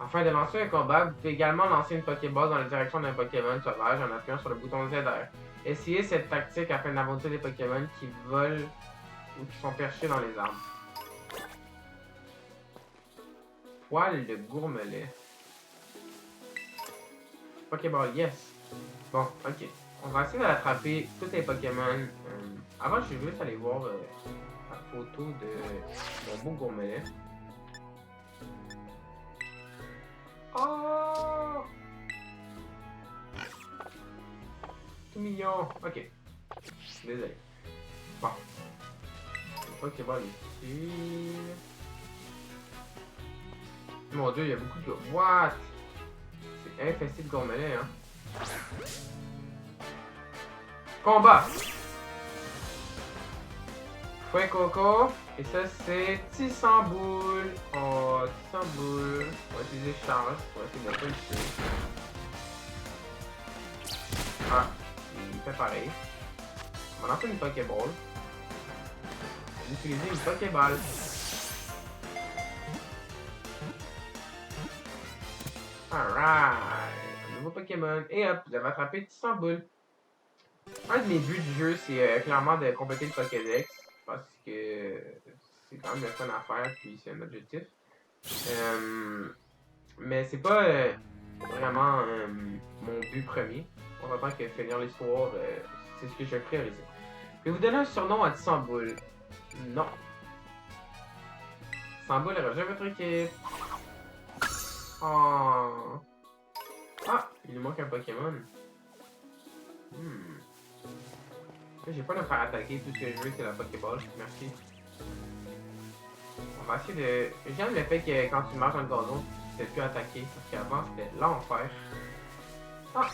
Afin de lancer un combat, vous pouvez également lancer une Pokéball dans la direction d'un Pokémon sauvage en appuyant sur le bouton ZR. Essayez cette tactique afin d'avancer des Pokémon qui volent ou qui sont perchés dans les arbres. Poil de gourmelet. Pokéball, yes. Bon, ok. On va essayer d'attraper tous les Pokémon. Avant, je vais juste aller voir la photo de mon beau gourmelet. Oh! Tout mignon. Ok. Désolé. Bon. Pokéball ici. Mon dieu, il y a beaucoup de... What? C'est infesté de gourmelet, hein. Combat! Fouet Coco. Et ça, c'est Tissamboule. Oh, Tissamboule. On va utiliser charge pour essayer de pas le tuer. Ah, il fait pareil. On va lancer une Pokéball. On va utiliser une Pokéball. Alright. Un nouveau Pokémon. Et hop, vous avez attrapé Tissamboule. Un de mes buts du jeu, c'est clairement de compléter le Pokédex. Parce que c'est quand même le fun à faire, puis c'est un objectif. Mais c'est pas vraiment mon but premier. On va que finir l'histoire, c'est ce que je vais prioriser. Je vais vous donner un surnom à Tissamboule. Non. Tissamboule rejoint votre équipe. Oh. Ah, il nous manque un Pokémon. J'ai pas de me faire attaquer, tout ce que je veux c'est la Pokéball, merci. On va essayer de... J'aime le fait que quand tu marches dans le gazon, tu ne peux plus attaquer, parce qu'avant c'était l'enfer. Ah!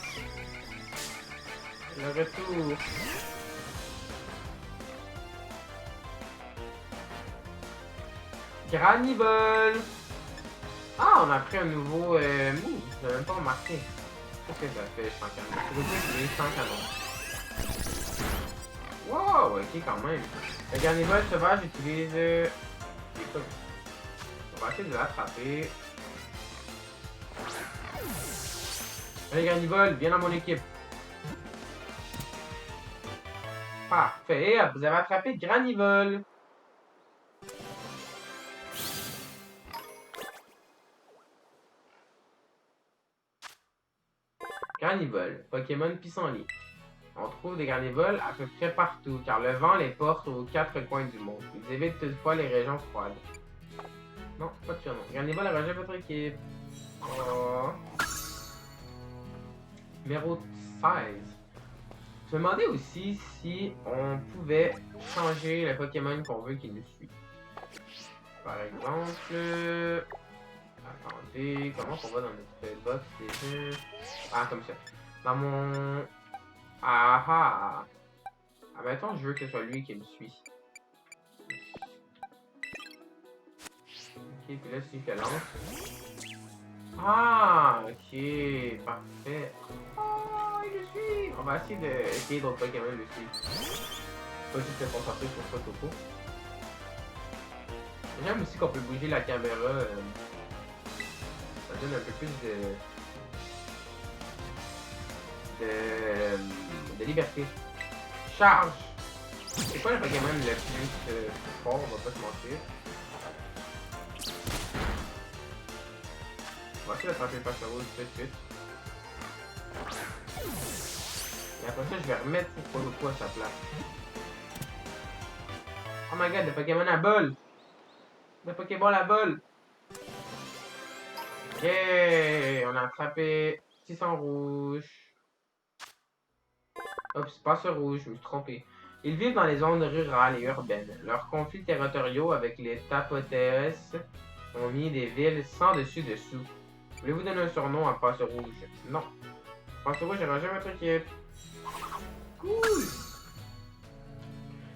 Le retour! Granivol! Ah, on a pris un nouveau move, je l'ai même pas remarqué. Qu'est-ce que ça fait, sans canon? Je veux utiliser sans canon. Wow, ok quand même. Le Garnivol sauvage utilise... On va essayer de l'attraper. Allez Garnivol, viens dans mon équipe. Parfait, et hop, vous avez attrapé Granivol. Granivol, Pokémon pissenlit. On trouve des Garnivols à peu près partout, car le vent les porte aux quatre coins du monde. Ils évitent toutefois les régions froides. Non, pas de surnom. Garnivol a rejoint votre équipe. Oh. Numéro 16. Je me demandais aussi si on pouvait changer le Pokémon qu'on veut qu'il nous suit. Par exemple... Attendez, comment on va dans notre box déjà? Ah, comme ça. Dans mon... Ah ah! Ah, mettons, je veux que ce soit lui qui me suit. Ok, puis là, si je le lance. Ah! Ok, parfait. Oh, il le suit! On va essayer d'autres Pokémon le suivre. Pas juste se concentrer sur ce topo. J'aime aussi qu'on peut bouger la caméra. Ça donne un peu plus de liberté. Charge! C'est pas le Pokémon le plus fort, on va pas se mentir. On va essayer d'attraper le Pacharo tout de suite. Et après ça, je vais remettre Poképole à sa place. Oh my god, le Pokémon à bol! Le Pokéball à bol! Yeah! On a attrapé 600 rouges. Oups, pas ce rouge, je me suis trompé. Ils vivent dans les zones rurales et urbaines. Leurs conflits territoriaux avec les Tapotes ont mis des villes sans dessus-dessous. Voulez-vous donner un surnom à Passe Rouge? Non. Passe Rouge, j'ai rangé votre équipe. Cool!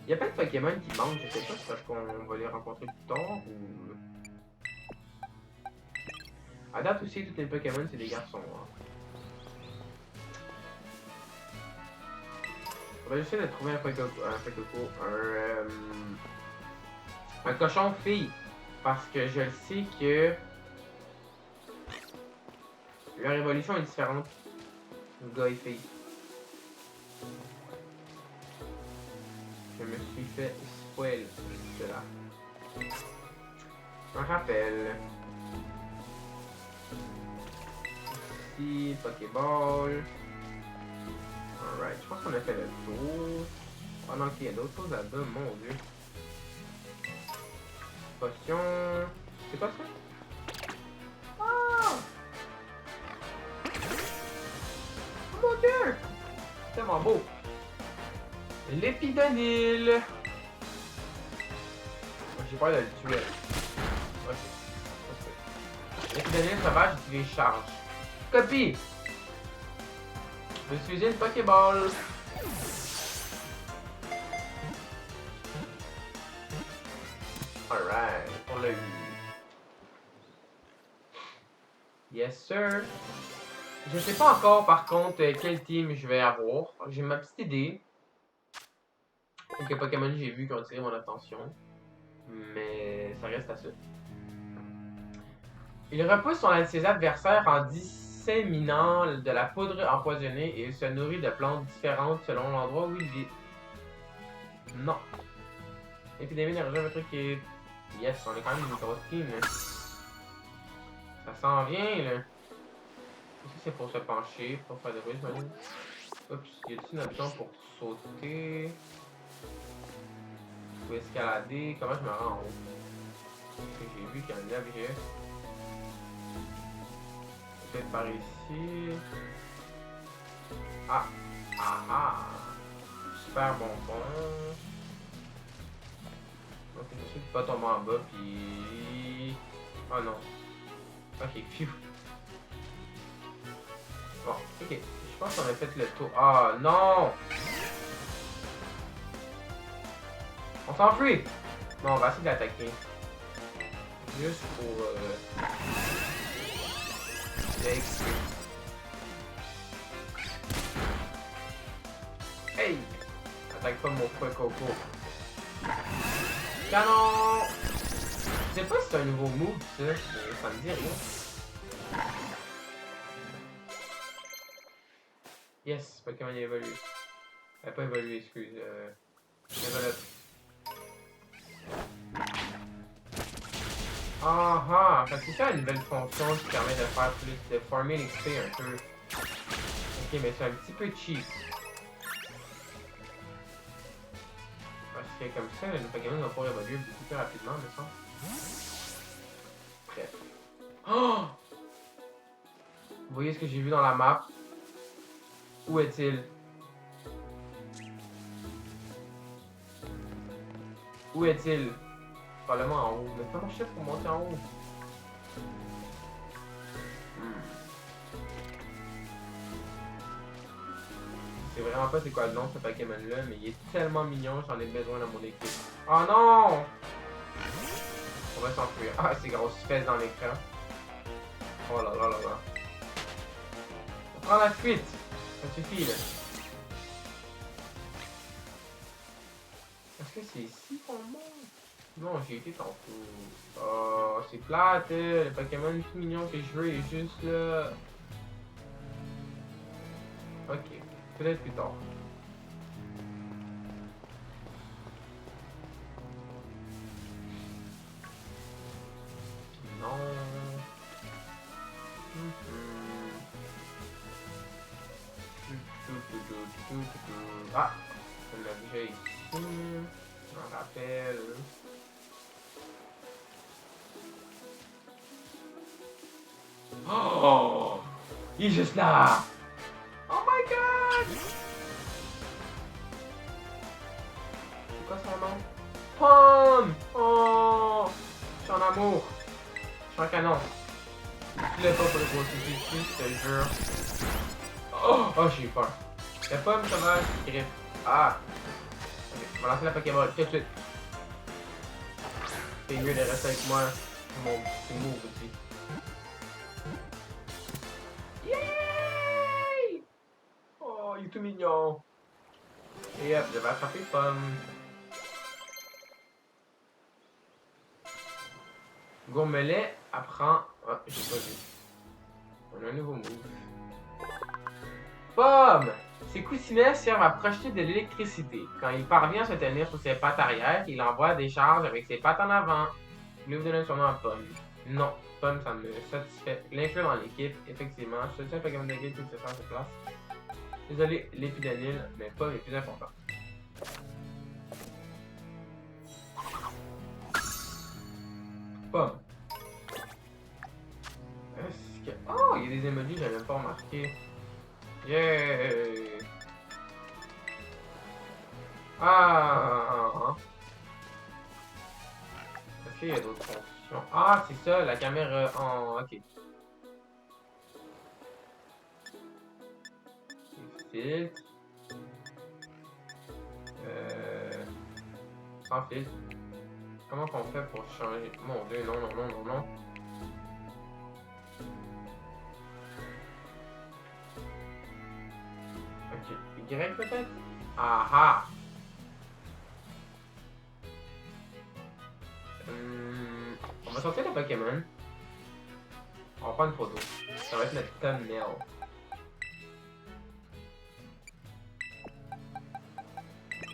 Il y a pas de Pokémon qui manquent, je sais pas si c'est parce qu'on va les rencontrer plus tard ou... À date aussi, tous les Pokémon, c'est des garçons. Hein. On va essayer de trouver un cochon fille. Parce que je le sais que leur évolution est différente. Gars et fille. Je me suis fait spoil cela. Un rappel. Ici, Pokéball. Alright, je pense qu'on a fait le tour. Oh non, ok, il y a d'autres choses là-bas, mon dieu. Potion. C'est quoi ça? Oh! Oh mon dieu! C'est tellement beau. L'épidonyle. J'ai peur de le tuer. Ok. L'épidonyle sauvage utilise charge. Copie! Je vais utiliser une Pokéball. Alright, on l'a eu. Yes sir. Je sais pas encore par contre quel team je vais avoir. J'ai ma petite idée. Quelques Pokémon j'ai vu qui ont attiré mon attention. Mais ça reste à ça. Il repousse ses adversaires en disséminant de la poudre empoisonnée et il se nourrit de plantes différentes selon l'endroit où il vit. Non. Épidémie d'érosion, le truc est... Yes, on est quand même une grosse team. Ça s'en vient là. Ici c'est pour se pencher, pour faire des bruits, j'imagine. Oups, y a-t-il une option pour sauter? Ou escalader? Comment je me rends en haut? Parce que j'ai vu qu'il y a un objet. Peut-être par ici. Ah! Ah ah! Super bonbon. Ok, j'essaie de pas tomber en bas, puis... Oh non. Ok, phew. Bon, ok. Je pense qu'on a fait le tour. Ah non! On s'enfuit! Bon, on va essayer d'attaquer. Juste pour... l'XP. Hey! Attaque pas mon fouet coco. Canon! Je sais pas si c'est un nouveau move, ça, mais ça me dit rien. Yes, Pokémon a évolué. Elle a pas évolué, excuse. Développe. Ah ah! Parce que c'est ça une nouvelle fonction qui permet de faire plus de farmer l'XP un peu. Ok, mais c'est un petit peu cheap. Parce que comme ça, le Pokémon va pouvoir évoluer beaucoup plus rapidement, me semble. Bref. Oh! Vous voyez ce que j'ai vu dans la map? Où est-il? Où est-il? Probablement en haut. Mais comment je fais pour monter en haut? Je sais vraiment pas c'est quoi le nom de ce Pokémon-là, mais il est tellement mignon, j'en ai besoin dans mon équipe. Oh non! On va s'enfuir. Ah, c'est grosse fesses dans l'écran. Oh là là là là. On prend la fuite. Ça suffit là. Est-ce que c'est ici qu'on monte? Non, j'y étais tantôt. Oh, c'est plate, le Pokémon tout mignon que je veux est juste là. Ok, peut-être plus tard. Non. Ah, l'objet ici. Je m'en rappelle. Oh! Il est juste là! Oh my god! C'est quoi son nom? Pomme! Oh! Je suis en amour! Je suis un canon! Tu l'as pas pour le processus ici, je te jure. Oh! Oh, j'ai eu peur. La pomme sauvage qui grippe. Ah! Ok, je vais lancer la Pokéball tout de suite. C'est mieux de rester avec moi. Mon petit move aussi. Yay! Oh, il est tout mignon. Et hop, je vais attraper Pomme. Gourmelet apprend... Ah, j'ai pas vu. On a un nouveau move. Pomme! Ses coussinets servent à projeter de l'électricité. Quand il parvient à se tenir sur ses pattes arrière, il envoie des charges avec ses pattes en avant. Voulez-vous donner son nom à Pomme? Non, Pomme, ça me satisfait. L'inclure dans l'équipe, effectivement. Je suis un Pokémon d'équipe qui se sent à sa place. Désolé, l'épidénile, mais Pomme est plus important. Pomme. Est-ce que... Oh, il y a des emojis, j'avais même pas remarqué. Yeah! Ah! Est-ce qu'il y a d'autres fonctions? Ah, c'est ça, la caméra en... Ok. Filtre. Sans filtre. Comment qu'on fait pour changer? Mon dieu, non, non, non, non, non. Ok. Y peut-être? Ah ah! On va sortir le Pokémon. On va prendre une photo. Ça va être notre thumbnail.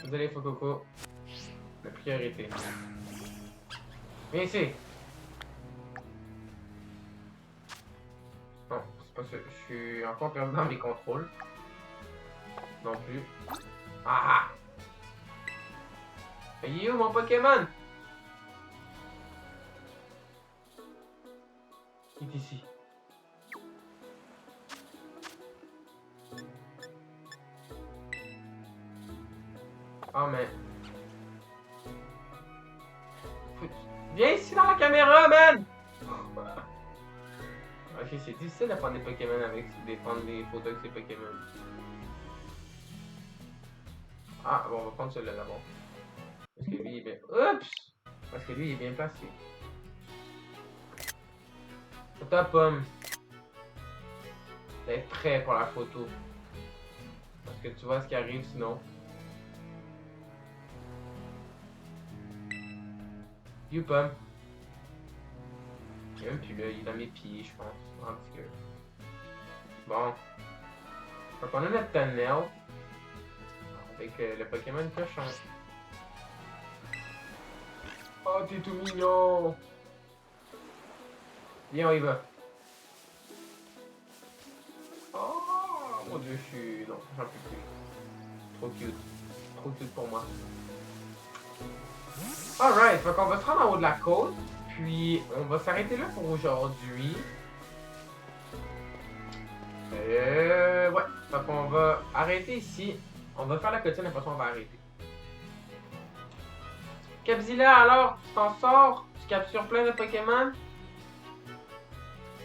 Désolé, Fococo. La priorité. Viens ici! Non, c'est pas ça. Je suis encore perdu dans mes contrôles. Non plus. Ah ah! Il est où mon Pokémon? Il est ici. Ah, mais... Viens ici dans la caméra, man! Ok, c'est difficile de prendre des Pokémon avec... de prendre des photos avec ces Pokémon. Ah, bon, on va prendre celui-là d'abord. Parce que lui, il est bien... Oups! Parce que lui, il est bien placé. Ta Pomme. D'être prêt pour la photo. Parce que tu vois ce qui arrive sinon. You Pomme. Il est même plus là, il est dans mes pieds, je pense. En tout cas. Bon. Donc on a notre thumbnail. Avec le Pokémon cochon. Oh, t'es tout mignon! Viens, on y va. Oh, mon dieu, je suis... Non, j'en peux plus. Trop cute. Trop cute pour moi. Alright, donc on va se rendre en haut de la côte. Puis, on va s'arrêter là pour aujourd'hui. Ouais. Donc on va arrêter ici. On va faire la cotine, après ça on va arrêter. Capzilla, alors, tu t'en sors? Tu captures plein de Pokémon?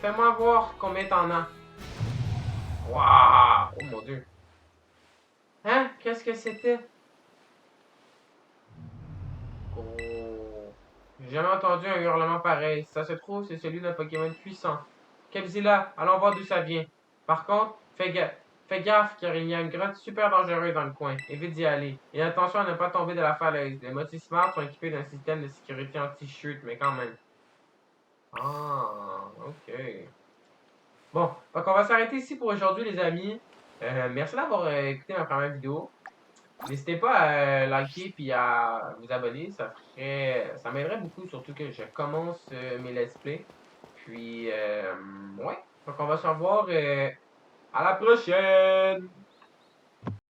Fais-moi voir combien t'en as. Waouh! Oh mon dieu. Hein? Qu'est-ce que c'était? Oh. J'ai jamais entendu un hurlement pareil. Si ça se trouve, c'est celui d'un Pokémon puissant. Capzilla, allons voir d'où ça vient. Par contre, fais gaffe car il y a une grotte super dangereuse dans le coin. Évite d'y aller. Et attention à ne pas tomber de la falaise. Les Motismart sont équipés d'un système de sécurité anti-chute, mais quand même. Ah, ok. Bon, donc on va s'arrêter ici pour aujourd'hui, les amis. Merci d'avoir écouté ma première vidéo. N'hésitez pas à liker et à vous abonner, ça m'aiderait beaucoup, surtout que je commence mes let's play. Puis, ouais, donc on va se revoir à la prochaine!